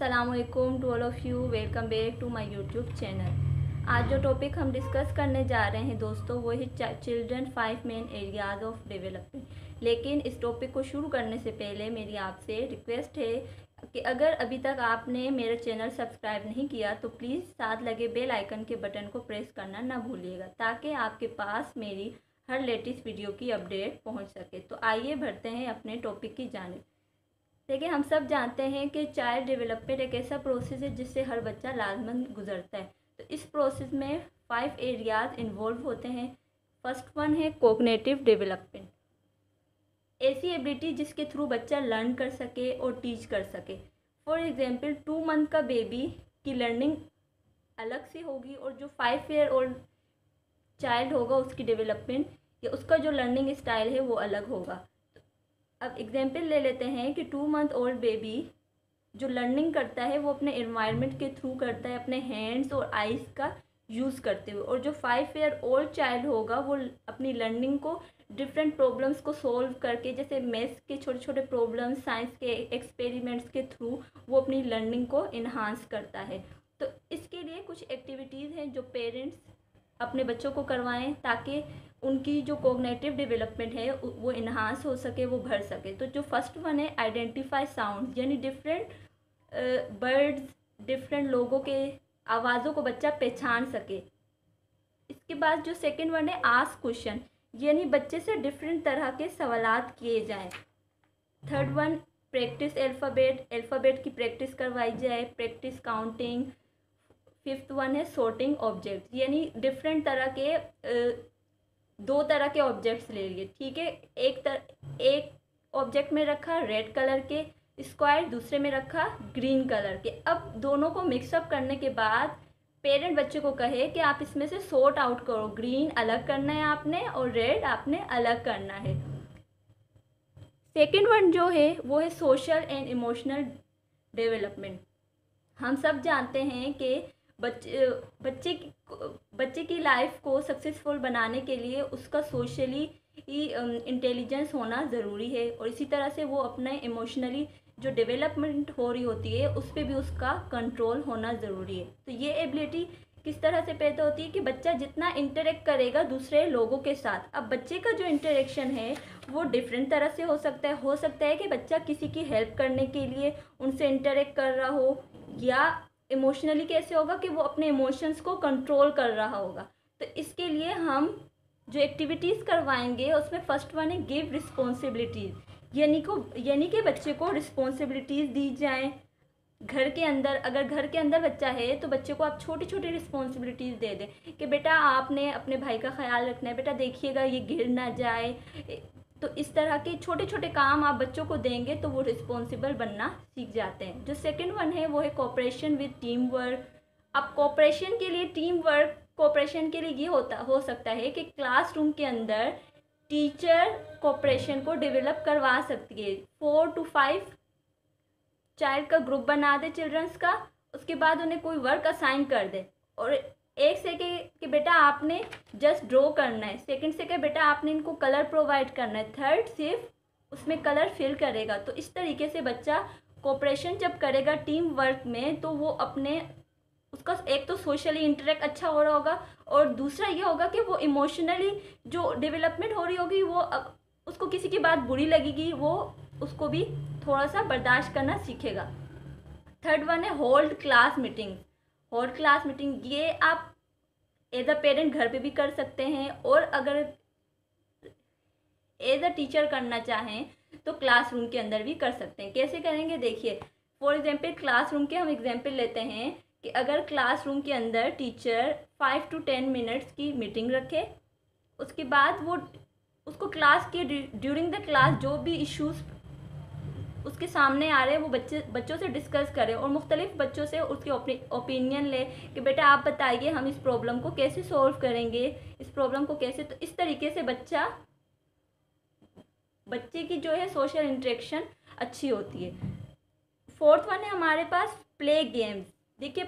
अस्सलामुअलैकुम to all of you. Welcome back to my YouTube channel. आज जो topic हम डिस्कस करने जा रहे हैं दोस्तों वो है children 5 main areas of development. लेकिन इस टॉपिक को शुरू करने से पहले मेरी आपसे रिक्वेस्ट है कि अगर अभी तक आपने मेरा चैनल सब्सक्राइब नहीं किया तो प्लीज़ साथ लगे बेल आइकन के बटन को प्रेस करना ना भूलिएगा, ताकि आपके पास मेरी हर लेटेस्ट वीडियो की अपडेट पहुंच सके। तो आइए बढ़ते हैं अपने टॉपिक की जानिब। देखिए, हम सब जानते हैं कि चाइल्ड डेवलपमेंट एक ऐसा प्रोसेस है जिससे हर बच्चा लाजमन गुजरता है। तो इस प्रोसेस में 5 एरियाज़ इन्वॉल्व होते हैं। फर्स्ट वन है कोग्निटिव डेवलपमेंट, ऐसी एबिलिटी जिसके थ्रू बच्चा लर्न कर सके और टीच कर सके। फॉर एग्जांपल 2 मंथ का बेबी की लर्निंग अलग से होगी और जो 5 ईयर ओल्ड चाइल्ड होगा उसकी डेवलपमेंट या उसका जो लर्निंग स्टाइल है वो अलग होगा। अब एग्जाम्पल ले लेते हैं कि 2 मंथ ओल्ड बेबी जो लर्निंग करता है वो अपने एनवायरनमेंट के थ्रू करता है, अपने हैंड्स और आइज़ का यूज़ करते हुए। और जो 5 ईयर ओल्ड चाइल्ड होगा वो अपनी लर्निंग को डिफरेंट प्रॉब्लम्स को सॉल्व करके, जैसे मैथ्स के छोटे छोटे प्रॉब्लम्स, साइंस के एक्सपेरिमेंट्स के थ्रू वो अपनी लर्निंग को इन्हांस करता है। तो इसके लिए कुछ एक्टिविटीज़ हैं जो पेरेंट्स अपने बच्चों को करवाएं ताकि उनकी जो कोग्निटिव डेवलपमेंट है वो इन्हांस हो सके, वो बढ़ सके। तो जो फर्स्ट वन है आइडेंटिफाई साउंड, यानी डिफरेंट बर्ड्स, डिफरेंट लोगों के आवाज़ों को बच्चा पहचान सके। इसके बाद जो सेकंड वन है आस्क क्वेश्चन, यानी बच्चे से डिफरेंट तरह के सवालात किए जाएं। थर्ड वन प्रैक्टिस अल्फ़ाबेट की प्रैक्टिस करवाई जाए, प्रैक्टिस काउंटिंग। फिफ्थ वन है सॉर्टिंग ऑब्जेक्ट, यानी डिफरेंट तरह के 2 तरह के ऑब्जेक्ट्स ले लिए, ठीक है। एक ऑब्जेक्ट में रखा रेड कलर के स्क्वायर, दूसरे में रखा ग्रीन कलर के। अब दोनों को मिक्सअप करने के बाद पेरेंट बच्चे को कहे कि आप इसमें से सॉर्ट आउट करो, ग्रीन अलग करना है आपने और रेड आपने अलग करना है। सेकेंड वन जो है वो है सोशल एंड इमोशनल डेवलपमेंट। हम सब जानते हैं कि बच्चे की लाइफ को सक्सेसफुल बनाने के लिए उसका सोशली इंटेलिजेंस होना ज़रूरी है, और इसी तरह से वो अपने इमोशनली जो डेवलपमेंट हो रही होती है उस पर भी उसका कंट्रोल होना ज़रूरी है। तो ये एबिलिटी किस तरह से पैदा होती है कि बच्चा जितना इंटरेक्ट करेगा दूसरे लोगों के साथ। अब बच्चे का जो इंटरेक्शन है वो डिफरेंट तरह से हो सकता है कि बच्चा किसी की हेल्प करने के लिए उनसे इंटरेक्ट कर रहा हो, या इमोशनली कैसे होगा कि वो अपने इमोशंस को कंट्रोल कर रहा होगा। तो इसके लिए हम जो एक्टिविटीज़ करवाएंगे उसमें फर्स्ट वन है गिव रिस्पॉन्सिबिलिटीज़, यानी कि बच्चे को रिस्पॉन्सिबिलिटीज़ दी जाएं। घर के अंदर, अगर घर के अंदर बच्चा है तो बच्चे को आप छोटी छोटी रिस्पॉन्सिबिलिटीज़ दे दें कि बेटा आपने अपने भाई का ख्याल रखना है, बेटा देखिएगा ये गिर ना जाए। तो इस तरह के छोटे छोटे काम आप बच्चों को देंगे तो वो रिस्पॉन्सिबल बनना सीख जाते हैं। जो सेकंड वन है वो है कोऑपरेशन विद टीम वर्क। अब कोऑपरेशन के लिए ये हो सकता है कि क्लासरूम के अंदर टीचर कोऑपरेशन को डेवलप करवा सकती है। 4 to 5 चाइल्ड का ग्रुप बना दे चिल्ड्रंस का, उसके बाद उन्हें कोई वर्क असाइन कर दे, और एक से कि बेटा आपने जस्ट ड्रॉ करना है, सेकंड से कि बेटा आपने इनको कलर प्रोवाइड करना है, थर्ड सिर्फ उसमें कलर फिल करेगा। तो इस तरीके से बच्चा कोऑपरेशन जब करेगा टीम वर्क में तो वो उसका एक तो सोशली इंटरेक्ट अच्छा हो रहा होगा, और दूसरा ये होगा कि वो इमोशनली जो डेवलपमेंट हो रही होगी वो उसको किसी की बात बुरी लगेगी, वो उसको भी थोड़ा सा बर्दाश्त करना सीखेगा। थर्ड वन है होल्ड क्लास मीटिंग, ये आप एज अ पेरेंट घर पे भी कर सकते हैं, और अगर एज अ टीचर करना चाहें तो क्लासरूम के अंदर भी कर सकते हैं। कैसे करेंगे देखिए, फॉर एग्जांपल क्लासरूम के हम एग्जांपल लेते हैं कि अगर क्लासरूम के अंदर टीचर 5 to 10 मिनट्स की मीटिंग रखे, उसके बाद वो उसको क्लास के ड्यूरिंग द क्लास जो भी इश्यूज़ उसके सामने आ रहे हैं वो बच्चों से डिस्कस करें, और मुख्तलिफ बच्चों से उसके ओपिनियन ले कि बेटा आप बताइए हम इस प्रॉब्लम को कैसे सॉल्व करेंगे, इस प्रॉब्लम को कैसे। तो इस तरीके से बच्चे की जो है सोशल इंटरेक्शन अच्छी होती है। फोर्थ वन है हमारे पास प्ले गेम्स। देखिए,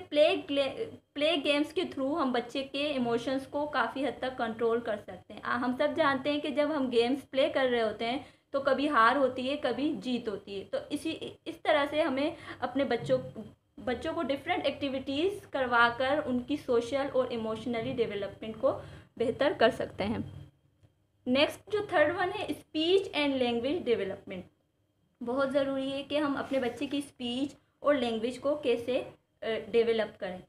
प्ले गेम्स के थ्रू हम बच्चे के इमोशंस को काफ़ी हद तक कंट्रोल कर सकते हैं। हम सब जानते हैं कि जब हम गेम्स प्ले कर रहे होते हैं तो कभी हार होती है, कभी जीत होती है। तो इस तरह से हमें अपने बच्चों बच्चों को डिफरेंट एक्टिविटीज़ करवाकर उनकी सोशल और इमोशनली डेवलपमेंट को बेहतर कर सकते हैं। नेक्स्ट जो थर्ड वन है, स्पीच एंड लैंग्वेज डेवलपमेंट। बहुत ज़रूरी है कि हम अपने बच्चे की स्पीच और लैंग्वेज को कैसे डेवलप करें।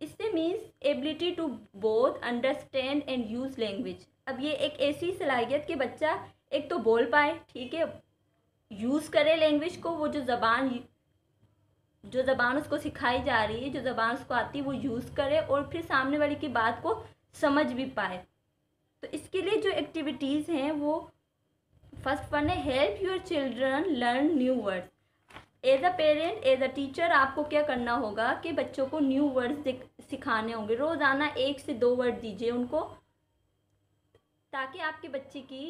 इससे means ability to both understand and use language. अब ये एक ऐसी सलाहियत कि बच्चा एक तो बोल पाए, ठीक है, यूज़ करे लैंग्वेज को, वो जो ज़बान उसको सिखाई जा रही है, जो ज़बान उसको आती है वो यूज़ करे और फिर सामने वाले की बात को समझ भी पाए। तो इसके लिए जो एक्टिविटीज़ हैं वो फर्स्ट वन है, help your children learn new words. As a parent, as a teacher आपको क्या करना होगा कि बच्चों को न्यू वर्ड्स सिखाने होंगे। रोज़ाना 1 से 2 वर्ड दीजिए उनको, ताकि आपके बच्चे की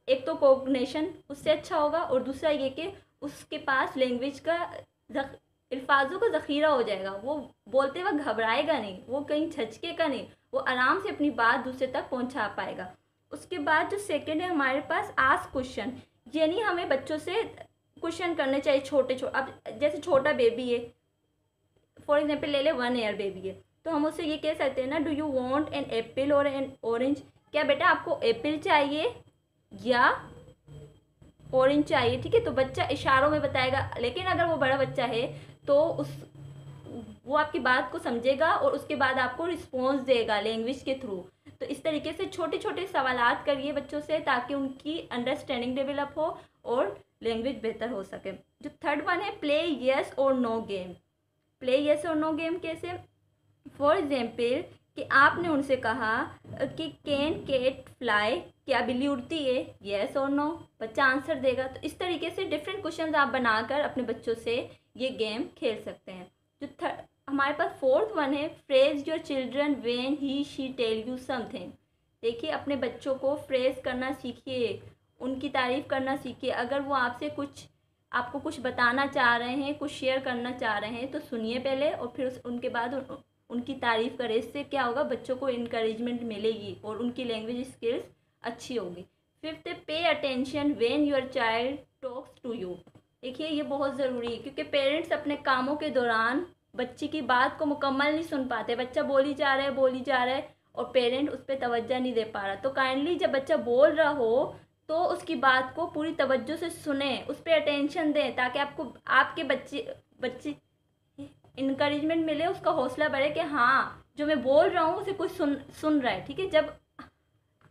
एक तो कोग्निशन उससे अच्छा होगा और दूसरा ये कि उसके पास लैंग्वेज का अल्फाजों का ज़ख़ीरा हो जाएगा। वो बोलते वक्त घबराएगा नहीं, वो कहीं झचकेगा नहीं, वो आराम से अपनी बात दूसरे तक पहुंचा पाएगा। उसके बाद जो सेकंड है हमारे पास, आस्क क्वेश्चन। यानी हमें बच्चों से क्वेश्चन करने चाहिए छोटे। अब जैसे छोटा बेबी है, फॉर एग्जांपल ले ले 1 ईयर बेबी है, तो हम उससे ये कह सकते हैं ना, do you want an apple और एन ऑरेंज। क्या बेटा आपको एप्पल चाहिए या ऑरेंज चाहिए, ठीक है। तो बच्चा इशारों में बताएगा, लेकिन अगर वो बड़ा बच्चा है तो वो आपकी बात को समझेगा और उसके बाद आपको रिस्पॉन्स देगा लैंग्वेज के थ्रू। तो इस तरीके से छोटे छोटे सवालात करिए बच्चों से, ताकि उनकी अंडरस्टैंडिंग डेवलप हो और लैंग्वेज बेहतर हो सके। जो थर्ड वन है, प्ले येस और नो गेम। प्ले येस और नो गेम कैसे? फॉर एग्जाम्पल कि आपने उनसे कहा कि कैन कैट फ्लाई, क्या बिल्ली उड़ती है, येस और नो, बच्चा आंसर देगा। तो इस तरीके से डिफरेंट क्वेश्चंस आप बनाकर अपने बच्चों से ये गेम खेल सकते हैं। जो हमारे पास फोर्थ वन है, phrase your children when he she tell you something. देखिए, अपने बच्चों को फ्रेज करना सीखिए, उनकी तारीफ़ करना सीखिए। अगर वो आपको कुछ बताना चाह रहे हैं, कुछ शेयर करना चाह रहे हैं, तो सुनिए पहले और फिर उनके बाद उनकी तारीफ़ करें। इससे क्या होगा, बच्चों को इनकरेजमेंट मिलेगी और उनकी लैंग्वेज स्किल्स अच्छी होगी। फिफ्थ है, pay attention when your child talks to you. देखिए, ये बहुत ज़रूरी है, क्योंकि पेरेंट्स अपने कामों के दौरान बच्चे की बात को मुकम्मल नहीं सुन पाते। बच्चा बोली जा रहा है और पेरेंट उस पर तवज्जो नहीं दे पा रहा। तो काइंडली जब बच्चा बोल रहा हो तो उसकी बात को पूरी तवज्जो से सुने, उस पर अटेंशन दें, ताकि आपके बच्चे इनकरेजमेंट मिले, उसका हौसला बढ़े कि हाँ, जो मैं बोल रहा हूँ उसे कोई सुन रहा है, ठीक है। जब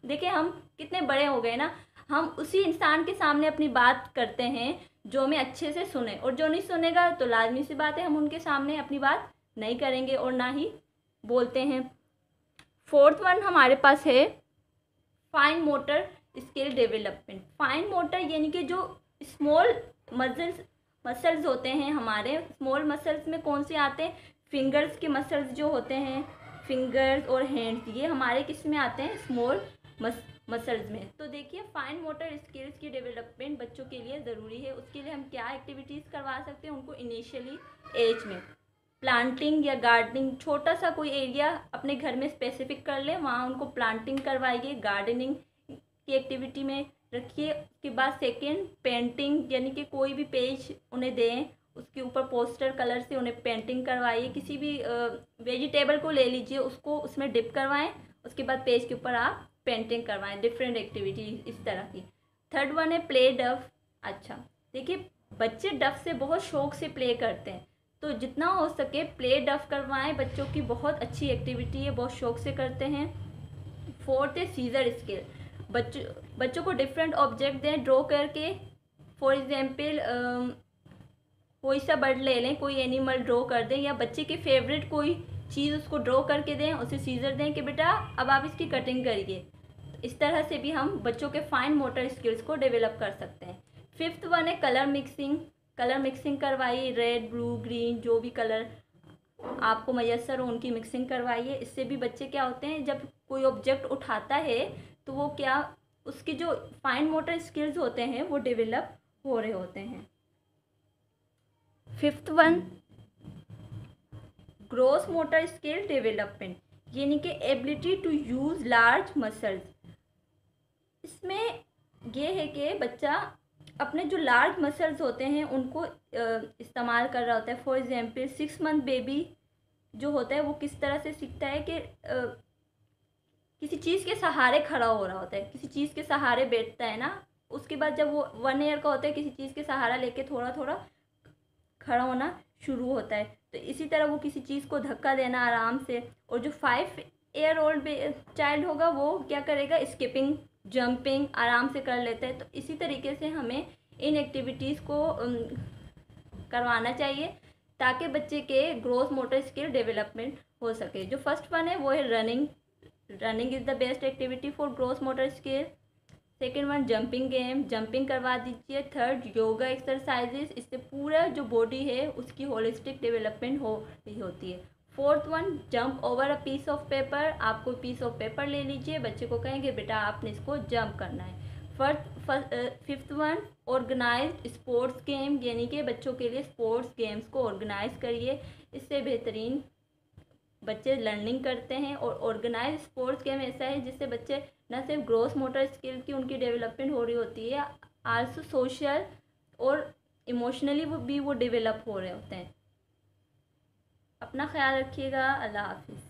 देखिए, हम कितने बड़े हो गए ना, हम उसी इंसान के सामने अपनी बात करते हैं जो हमें अच्छे से सुने, और जो नहीं सुनेगा तो लाजमी सी बात है हम उनके सामने अपनी बात नहीं करेंगे और ना ही बोलते हैं। फोर्थ वन हमारे पास है, fine motor skill development. Fine motor यानी कि जो स्मॉल मसल्स होते हैं हमारे, स्मॉल मसल्स में कौन से आते हैं, फिंगर्स के मसल्स जो होते हैं, फिंगर्स और हैंड्स, ये हमारे किस में आते हैं, स्मॉल मसल्स में। तो देखिए, फाइन मोटर स्किल्स की डेवलपमेंट बच्चों के लिए ज़रूरी है। उसके लिए हम क्या एक्टिविटीज़ करवा सकते हैं उनको, इनिशियली एज में प्लांटिंग या गार्डनिंग। छोटा सा कोई एरिया अपने घर में स्पेसिफिक कर ले, वहाँ उनको प्लांटिंग करवाइए, गार्डनिंग की एक्टिविटी में रखिए। उसके बाद सेकेंड, पेंटिंग, यानी कि कोई भी पेज उन्हें दें, उसके ऊपर पोस्टर कलर से उन्हें पेंटिंग करवाइए। किसी भी वेजिटेबल को ले लीजिए, उसको उसमें डिप करवाएं, उसके बाद पेज के ऊपर आप पेंटिंग करवाएं, डिफरेंट एक्टिविटी इस तरह की। थर्ड वन है, प्ले डफ। अच्छा, देखिए, बच्चे डफ से बहुत शौक से प्ले करते हैं, तो जितना हो सके प्ले डफ करवाएं। बच्चों की बहुत अच्छी एक्टिविटी है, बहुत शौक से करते हैं। फोर्थ है, सीजर स्किल। बच्चों को डिफरेंट ऑब्जेक्ट दें ड्रॉ करके। फॉर एग्जाम्पल कोई सा बर्ड ले लें, कोई एनिमल ड्रॉ कर दें, या बच्चे के फेवरेट कोई चीज़ उसको ड्रॉ करके दें, उसे सीजर दें कि बेटा अब आप इसकी कटिंग करिए। इस तरह से भी हम बच्चों के फाइन मोटर स्किल्स को डेवलप कर सकते हैं। फिफ्थ वन है, कलर मिक्सिंग। कलर मिक्सिंग करवाइए, रेड, ब्लू, ग्रीन, जो भी कलर आपको मयसर हो उनकी मिक्सिंग करवाइए। इससे भी बच्चे क्या होते हैं, जब कोई ऑब्जेक्ट उठाता है तो वो उसकी जो फाइन मोटर स्किल्स होते हैं वो डेवलप हो रहे होते हैं। Fifth one, gross motor skill development, यानी कि ability to use large muscles. इसमें यह है कि बच्चा अपने जो लार्ज मसल्स होते हैं उनको इस्तेमाल कर रहा होता है। फॉर एग्जांपल 6 मंथ बेबी जो होता है वो किस तरह से सीखता है कि किसी चीज़ के सहारे खड़ा हो रहा होता है, किसी चीज़ के सहारे बैठता है ना। उसके बाद जब वो 1 ईयर का होता है किसी चीज़ के सहारा लेके थोड़ा थोड़ा खड़ा होना शुरू होता है। तो इसी तरह वो किसी चीज़ को धक्का देना आराम से। और जो 5 ईयर ओल्ड चाइल्ड होगा वो क्या करेगा, स्किपिंग जंपिंग आराम से कर लेता है। तो इसी तरीके से हमें इन एक्टिविटीज़ को करवाना चाहिए ताकि बच्चे के ग्रोथ मोटर स्किल डेवलपमेंट हो सके। जो फर्स्ट वन है वो है running. Running is the best activity for growth motor skill. Second one jumping game, jumping करवा दीजिए। थर्ड योगा एक्सरसाइजेस, इससे पूरा जो बॉडी है उसकी होलिस्टिक डेवलपमेंट हो रही होती है। Fourth one jump over a piece of paper, आपको पीस ऑफ पेपर ले लीजिए, बच्चे को कहेंगे बेटा आपने इसको जंप करना है। Fifth one organised sports game, यानी कि बच्चों के लिए स्पोर्ट्स गेम्स को ऑर्गेनाइज करिए, इससे बेहतरीन बच्चे लर्निंग करते हैं। और ऑर्गेनाइज स्पोर्ट्स गेम ऐसा है जिससे बच्चे न सिर्फ ग्रोथ मोटर स्किल की उनकी डेवलपमेंट हो रही होती है, आल्सो सोशल और इमोशनली वो डेवलप हो रहे होते हैं। अपना ख्याल रखिएगा। अल्लाह हाफिज़।